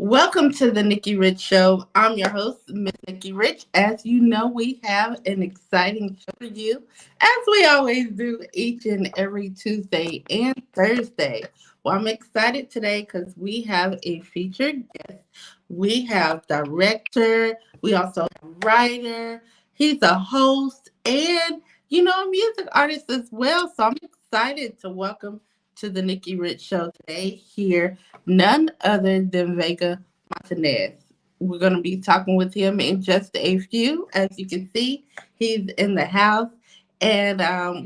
Welcome to the Nikki Rich Show. I'm your host, Miss Nikki Rich. As you know, we have an exciting show for you, as we always do each and every Tuesday and Thursday. Well, I'm excited today because we have a featured guest. We have director, we also have writer, he's a host, and a music artist as well. So I'm excited to welcome to the Nikki Rich Show today here none other than Vega Montanez. We're going to be talking with him in just a few. As you can see, he's in the house. And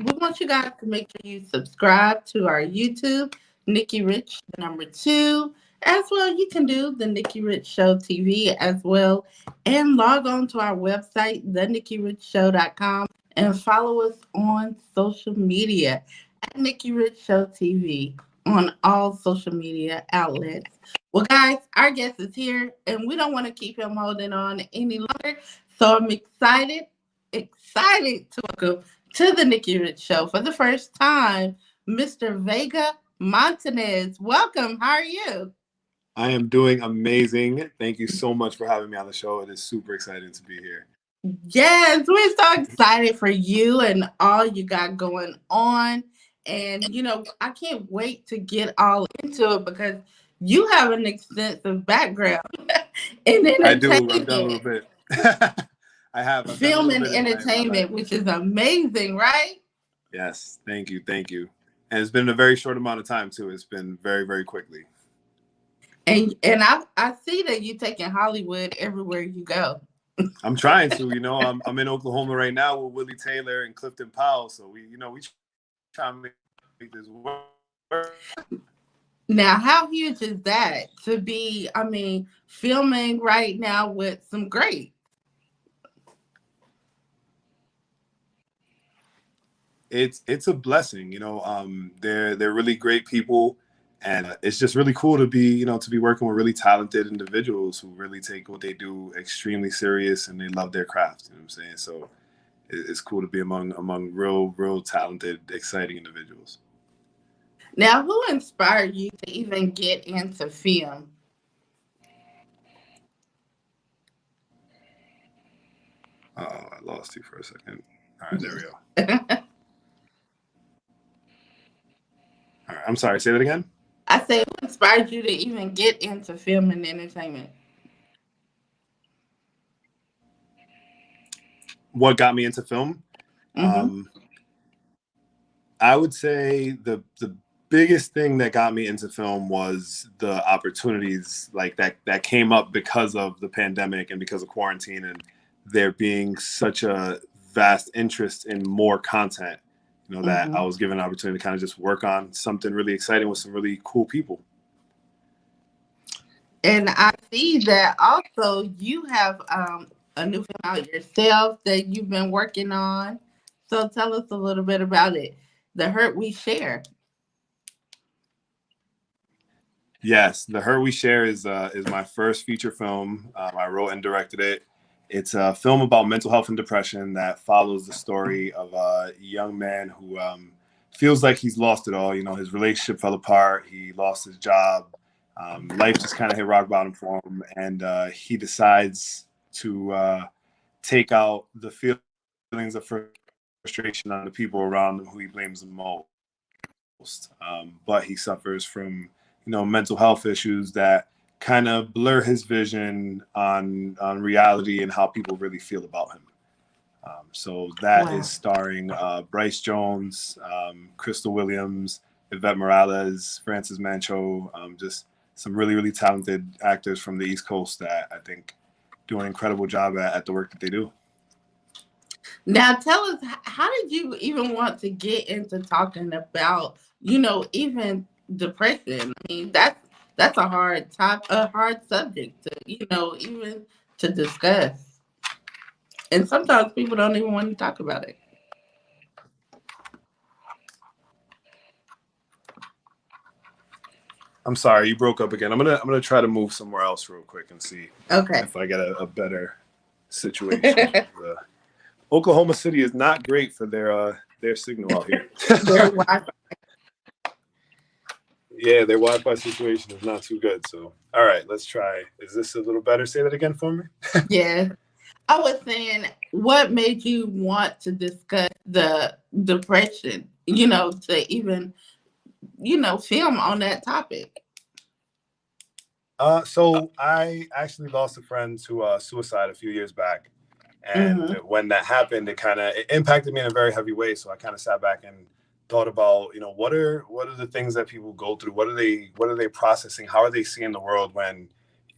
we want you guys to make sure you subscribe to our YouTube, Nikki Rich, the number two. As well, you can do the Nikki Rich Show TV as well. And log on to our website, thenikkirichshow.com, and follow us on social media at Nikki Rich Show TV on all social media outlets. Well, guys, our guest is here, and we don't want to keep him holding on any longer. So I'm excited to welcome to the Nikki Rich Show for the first time, Mr. Vega Montanez. Welcome. How are you? I am doing amazing. Thank you so much for having me on the show. It is super exciting to be here. Yes, we're so excited for you and all you got going on. And, I can't wait to get all into it because you have an extensive background in I do. I've done a little entertainment, bit. I've done a film little and bit in my life. entertainment, which is amazing, right? Yes. Thank you. Thank you. And it's been a very short amount of time, too. It's been very, very quickly. And I see that you're taking Hollywood everywhere you go. I'm trying to, I'm in Oklahoma right now with Willie Taylor and Clifton Powell. So we try to make this work. Now, how huge is that to be, filming right now with some greats? It's a blessing, they're really great people, and it's just really cool to be working with really talented individuals who really take what they do extremely serious and they love their craft. You know what I'm saying? So it's cool to be among real talented, exciting individuals. Now, who inspired you to even get into film? Oh, I lost you for a second. All right, there we go. All right, I'm sorry. Say that again. I say, who inspired you to even get into film and entertainment? What got me into film? Mm-hmm. I would say the biggest thing that got me into film was the opportunities like that came up because of the pandemic and because of quarantine, and there being such a vast interest in more content, that I was given an opportunity to kind of just work on something really exciting with some really cool people. And I see that also you have a new film out yourself that you've been working on. So tell us a little bit about it. The Hurt We Share. Yes, The Hurt We Share is my first feature film. I wrote and directed it. It's a film about mental health and depression that follows the story of a young man who feels like he's lost it all. His relationship fell apart. He lost his job. Life just kind of hit rock bottom for him, and he decides to take out the feelings of frustration on the people around him who he blames the most. But he suffers from mental health issues that kind of blur his vision on reality and how people really feel about him. So that is starring Bryce Jones, Crystal Williams, Yvette Morales, Francis Mancho, just some really, really talented actors from the East Coast that I think do an incredible job at the work that they do. Now, tell us, how did you even want to get into talking about, even depression? That's a hard subject to, even to discuss. And sometimes people don't even want to talk about it. I'm sorry, you broke up again. I'm gonna try to move somewhere else real quick and see if I get a better situation. Oklahoma City is not great for their signal out here. Yeah, their Wi-Fi situation is not too good. So, all right, let's try. Is this a little better? Say that again for me. Yeah. I was saying, what made you want to discuss the depression, to even, film on that topic? So I actually lost a friend to suicide a few years back, and Hmm. when that happened, it impacted me in a very heavy way. So I kind of sat back and thought about, what are the things that people go through? What are they processing? How are they seeing the world when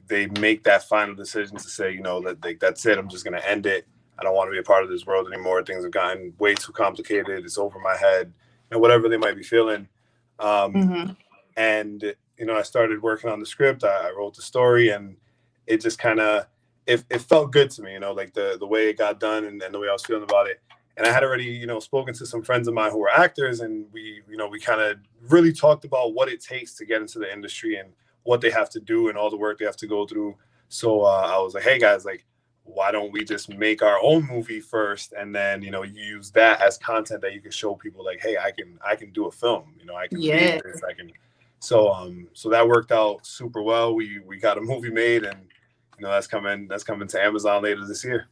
they make that final decision to say, that that's it. I'm just going to end it. I don't want to be a part of this world anymore. Things have gotten way too complicated. It's over my head, whatever they might be feeling. Um, Hmm. and I started working on the script. I wrote the story, and it just kind of it felt good to me, like the way it got done, and the way I was feeling about it. And I had already spoken to some friends of mine who were actors, and we kind of really talked about what it takes to get into the industry and what they have to do and all the work they have to go through. So I was like, hey guys, like, why don't we just make our own movie first, and then you use that as content that you can show people, like, hey, I can do a film, I can be in Yeah. this, I can. So that worked out super well. We got a movie made, and that's coming to Amazon later this year.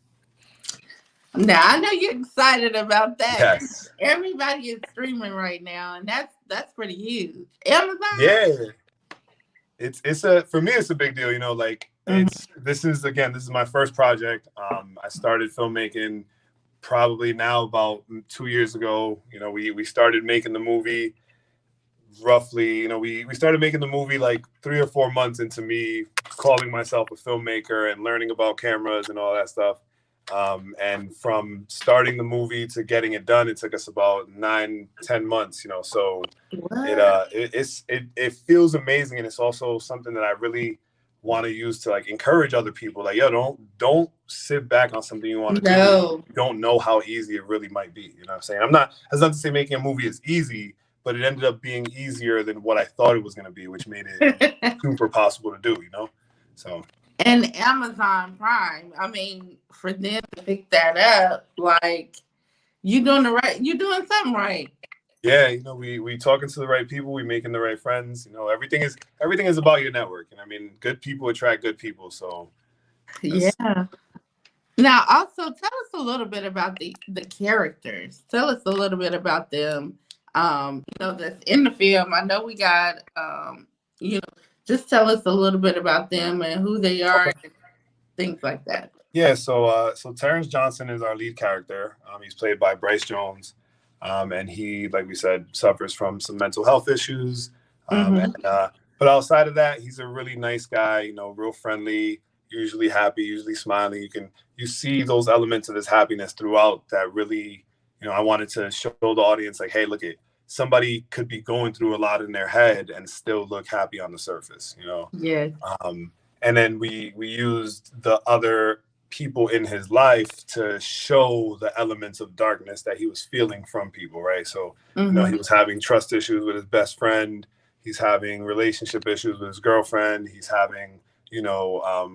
Now I know you're excited about that. Yes. Everybody is streaming right now, and that's pretty huge. Amazon. Yeah. It's a for me it's a big deal. Like, Mhm. this is my first project. I started filmmaking probably now about 2 years ago. We started making the movie roughly, we started making the movie like 3 or 4 months into me calling myself a filmmaker and learning about cameras and all that stuff. And from starting the movie to getting it done, it took us about 9, 10 months. So What? it feels amazing, and it's also something that I really want to use to, like, encourage other people. Like, yo, don't sit back on something you want to do. No. You don't know how easy it really might be. You know what I'm saying? That's not to say making a movie is easy, but it ended up being easier than what I thought it was going to be, which made it super possible to do. So And Amazon Prime. I mean, for them to pick that up, like you're doing something right. yeah, we talking to the right people, we making the right friends. Everything is about your network, and I mean, good people attract good people. So that's Yeah. Now, also tell us a little bit about the characters. Tell us a little bit about them. That's in the film. I know we got just tell us a little bit about them and who they are okay. and things like that. Yeah, so Terrence Johnson is our lead character. He's played by Bryce Jones, and he, like we said, suffers from some mental health issues. Mm-hmm. But outside of that, he's a really nice guy. Real friendly, usually happy, usually smiling. You see those elements of his happiness throughout. That really, I wanted to show the audience, like, hey, look at somebody could be going through a lot in their head and still look happy on the surface. Yes. Um, and then we used the other people in his life to show the elements of darkness that he was feeling from people, right? So, Mm-hmm. he was having trust issues with his best friend. He's having relationship issues with his girlfriend. He's having,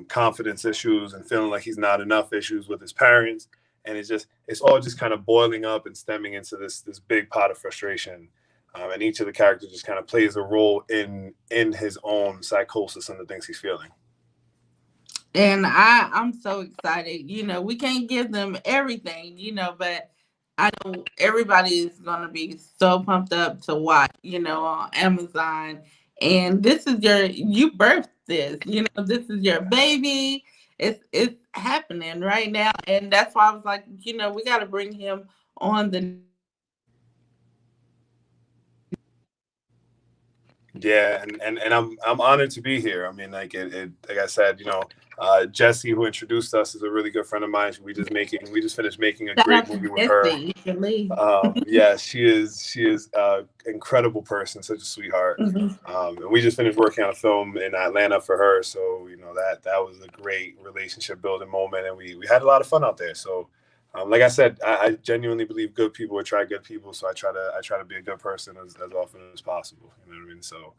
confidence issues and feeling like he's not enough issues with his parents. And it's all just kind of boiling up and stemming into this big pot of frustration. And each of the characters just kind of plays a role in his own psychosis and the things he's feeling. And I'm so excited. We can't give them everything, but I know everybody is gonna be so pumped up to watch, on Amazon. And this is you birthed this, this is your baby. It's happening right now. And that's why I was like, we gotta bring him on the Yeah, and I'm honored to be here. I mean, like I said, Jesse, who introduced us, is a really good friend of mine. We just finished making a shout great out to movie with her. Jesse, Shirley. Yeah, she is an incredible person, such a sweetheart. Mhm. And we just finished working on a film in Atlanta for her, so that was a great relationship building moment, and we had a lot of fun out there. So, like I said, I genuinely believe good people attract good people, so I try to be a good person as often as possible. You know what I mean? So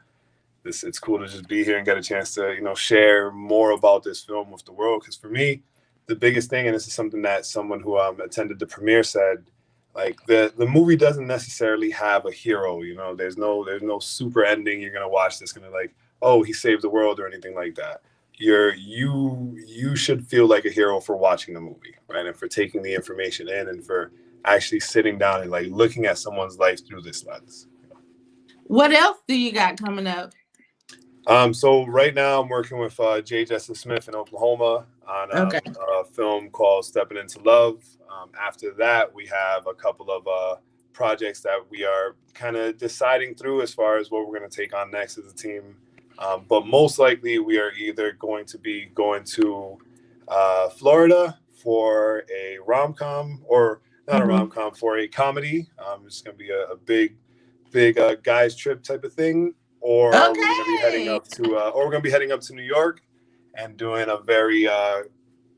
it's cool to just be here and get a chance to share more about this film with the world. Because for me, the biggest thing, and this is something that someone who attended the premiere said, Like the movie doesn't necessarily have a hero, you know. There's no super ending you're gonna watch that's gonna like, oh, he saved the world or anything like that. You should feel like a hero for watching the movie, right? And for taking the information in and for actually sitting down and like looking at someone's life through this lens. What else do you got coming up? So right now I'm working with J. Justice Smith in Oklahoma on Okay. a film called Stepping Into Love. After that, we have a couple of projects that we are kind of deciding through as far as what we're going to take on next as a team. But most likely, we are either going to be going to Florida for a rom-com, or not a Hmm. rom-com, for a comedy. It's going to be a big guys trip type of thing, or we're going to be heading Okay. up to New York and doing a very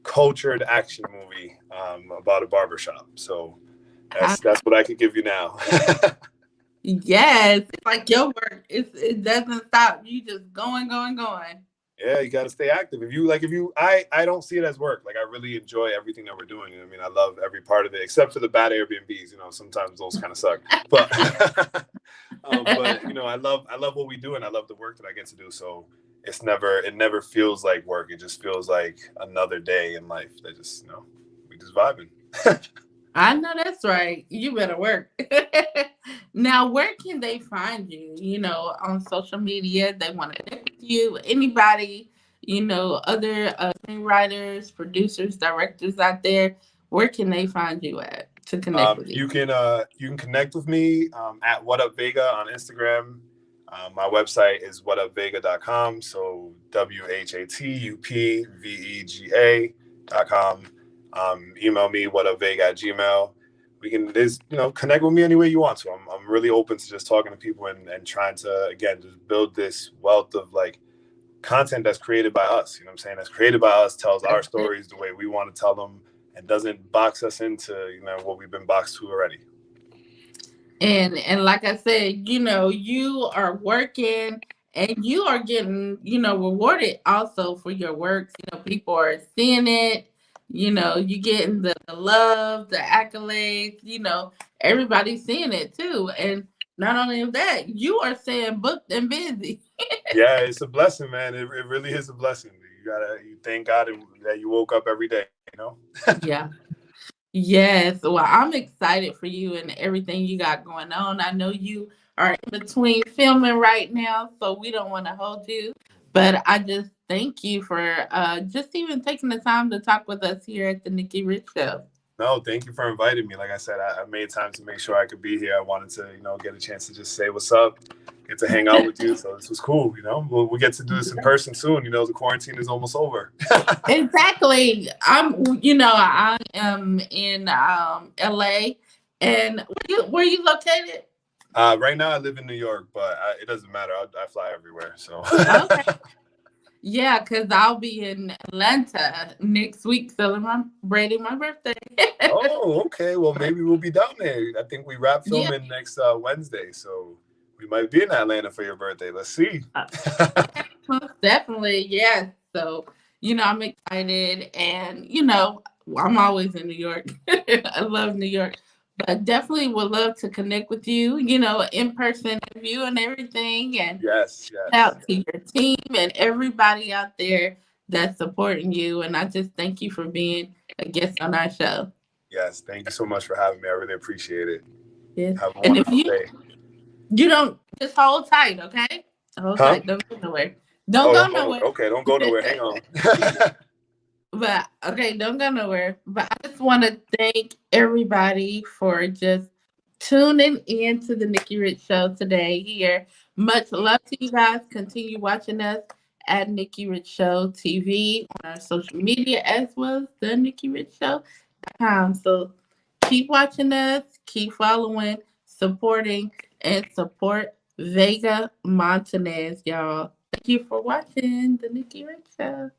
cultured action movie about a barbershop. So How, that's what I could give you now. yes, it's like your work. It doesn't stop. You just going, going, going. Yeah, you got to stay active. I don't see it as work. Like, I really enjoy everything that we're doing. I mean, I love every part of it, except for the bad Airbnbs. You know, sometimes those kind of suck. But, but you know, I love what we do, and I love the work that I get to do. So it never feels like work. It just feels like another day in life. That just, you know, we just vibing. I know that's right. You better work. Now, where can they find you? On social media, they want to connect with you. Anybody, other screenwriters, producers, directors out there, where can they find you at to connect with you? You can connect with me at What Up Vega on Instagram. My website is whatupvega.com. So WHATUPVEGA.com. Email me whatupvega@gmail. We can connect with me any way you want to. I'm really open to just talking to people and trying to, again, just build this wealth of like content that's created by us. You know what I'm saying? That's created by us, tells our stories the way we want to tell them, and doesn't box us into, what we've been boxed to already. And like I said, you are working and you are getting, rewarded also for your work. People are seeing it, you getting the love, the accolades, everybody's seeing it too. And not only that, you are staying booked and busy. Yeah, it's a blessing, man. It really is a blessing. You thank God that you woke up every day, you know? Yeah. Yes, well, I'm excited for you and everything you got going on. I know you are in between filming right now, so we don't want to hold you. But I just thank you for just even taking the time to talk with us here at the Nikki Rich Show. No, thank you for inviting me. Like I said, I made time to make sure I could be here. I wanted to, get a chance to just say what's up, get to hang out with you. So this was cool. We'll get to do this in person soon. The quarantine is almost over. Exactly. I am in LA, and where you located? Right now I live in New York, but it doesn't matter. I fly everywhere. So. Okay. Yeah, because I'll be in Atlanta next week celebrating my birthday. Oh, okay. Well, maybe we'll be down there. I think we wrap Yeah, filming next Wednesday, so we might be in Atlanta for your birthday. Let's see. most definitely. Yes. So, I'm excited and, I'm always in New York. I love New York. But definitely would love to connect with you, in person interview and everything. And Yes, shout yes, out to your team and everybody out there that's supporting you. And I just thank you for being a guest on our show. yes. Thank you so much for having me. I really appreciate it. Yeah. Have a And if wonderful day. you don't, just hold tight, okay? Hold Huh? tight. Don't go nowhere. Don't Oh, go oh, nowhere. okay. Don't go nowhere. Hang on. But okay, don't go nowhere. But I just want to thank everybody for just tuning in to the Nikki Rich Show today here. Much love to you guys. Continue watching us at Nikki Rich Show TV on our social media as well as the Nikki Rich Show.com. So keep watching us, keep following, supporting, and support Vega Montanez, y'all. Thank you for watching the Nikki Rich Show.